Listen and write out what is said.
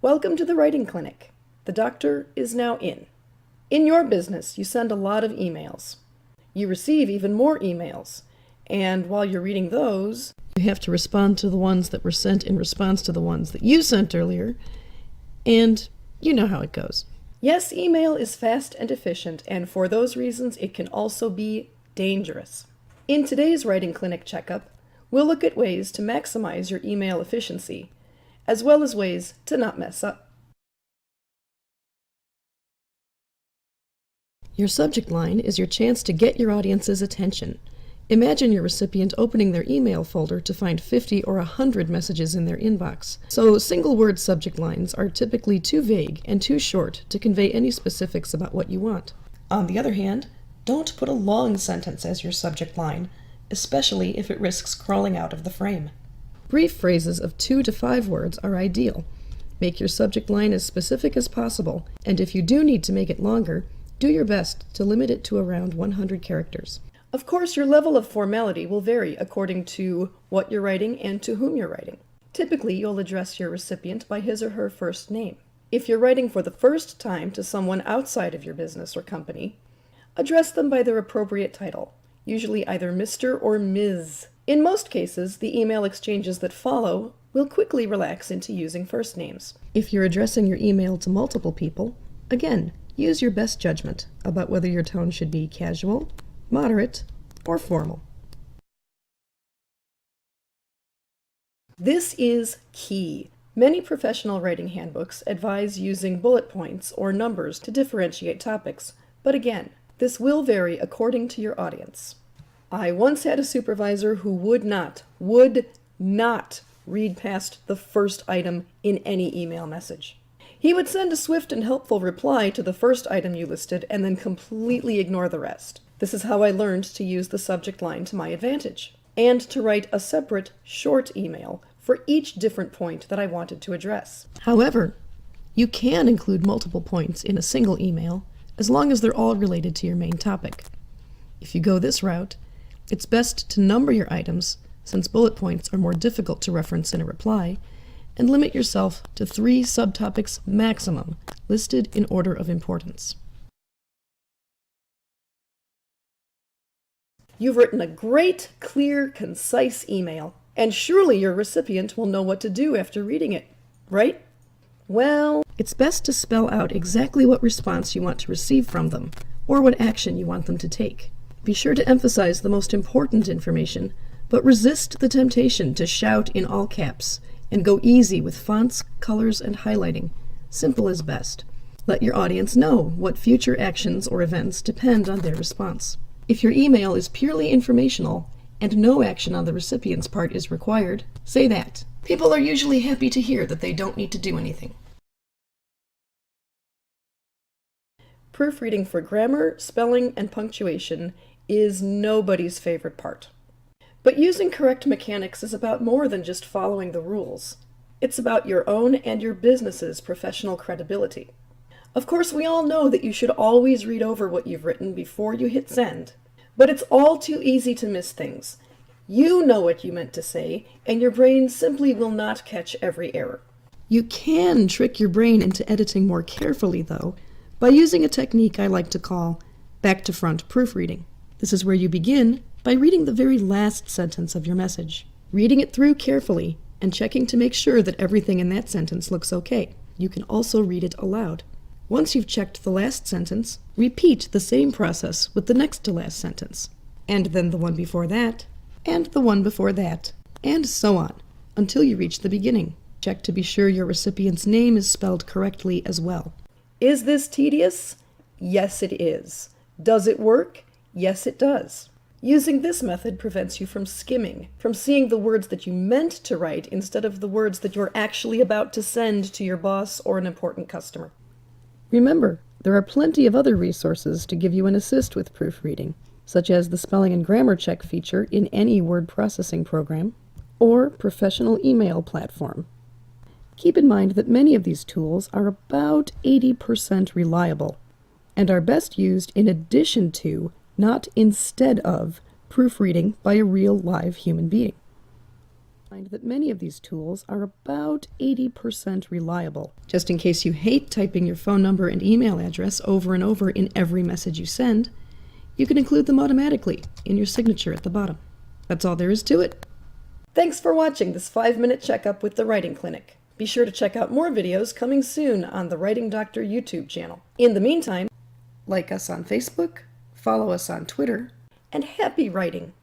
Welcome to the Writing Clinic. The doctor is now in. In your business, you send a lot of emails. You receive even more emails. And while you're reading those, you have to respond to the ones that were sent in response to the ones that you sent earlier. And you know how it goes. Yes, email is fast and efficient, and for those reasons, it can also be dangerous. In today's Writing Clinic checkup, we'll look at ways to maximize your email efficiency, as well as ways to not mess up. Your subject line is your chance to get your audience's attention. Imagine your recipient opening their email folder to find 50 or 100 messages in their inbox. So single-word subject lines are typically too vague and too short to convey any specifics about what you want. On the other hand, don't put a long sentence as your subject line, especially if it risks crawling out of the frame. Brief phrases of 2 to 5 words are ideal. Make your subject line as specific as possible, and if you do need to make it longer, do your best to limit it to around 100 characters. Of course, your level of formality will vary according to what you're writing and to whom you're writing. Typically, you'll address your recipient by his or her first name. If you're writing for the first time to someone outside of your business or company, address them by their appropriate title, usually either Mr. or Ms. In most cases, the email exchanges that follow will quickly relax into using first names. If you're addressing your email to multiple people, again, use your best judgment about whether your tone should be casual, moderate, or formal. This is key. Many professional writing handbooks advise using bullet points or numbers to differentiate topics, but again, this will vary according to your audience. I once had a supervisor who would not read past the first item in any email message. He would send a swift and helpful reply to the first item you listed and then completely ignore the rest. This is how I learned to use the subject line to my advantage, and to write a separate, short email for each different point that I wanted to address. However, you can include multiple points in a single email as long as they're all related to your main topic. If you go this route, it's best to number your items, since bullet points are more difficult to reference in a reply, and limit yourself to 3 subtopics maximum, listed in order of importance. You've written a great, clear, concise email, and surely your recipient will know what to do after reading it, right? Well, it's best to spell out exactly what response you want to receive from them, or what action you want them to take. Be sure to emphasize the most important information, but resist the temptation to shout in all caps, and go easy with fonts, colors, and highlighting. Simple is best. Let your audience know what future actions or events depend on their response. If your email is purely informational and no action on the recipient's part is required, say that. People are usually happy to hear that they don't need to do anything. Proofreading for grammar, spelling, and punctuation is nobody's favorite part. But using correct mechanics is about more than just following the rules. It's about your own and your business's professional credibility. Of course, we all know that you should always read over what you've written before you hit send, but it's all too easy to miss things. You know what you meant to say, and your brain simply will not catch every error. You can trick your brain into editing more carefully, though, by using a technique I like to call back-to-front proofreading. This is where you begin by reading the very last sentence of your message, reading it through carefully, and checking to make sure that everything in that sentence looks okay. You can also read it aloud. Once you've checked the last sentence, repeat the same process with the next to last sentence, and then the one before that, and the one before that, and so on, until you reach the beginning. Check to be sure your recipient's name is spelled correctly as well. Is this tedious? Yes, it is. Does it work? Yes, it does. Using this method prevents you from skimming, from seeing the words that you meant to write instead of the words that you're actually about to send to your boss or an important customer. Remember, there are plenty of other resources to give you an assist with proofreading, such as the spelling and grammar check feature in any word processing program, or professional email platform. Keep in mind that many of these tools are about 80% reliable, and are best used in addition to, not instead of, proofreading by a real live human being. find that many of these tools are about 80% reliable. Just in case you hate typing your phone number and email address over and over in every message you send, you can include them automatically in your signature at the bottom. That's all there is to it. Thanks for watching this 5-minute checkup with the Writing Clinic. Be sure to check out more videos coming soon on the Writing Doctor YouTube channel. In the meantime, like us on Facebook, follow us on Twitter, and happy writing!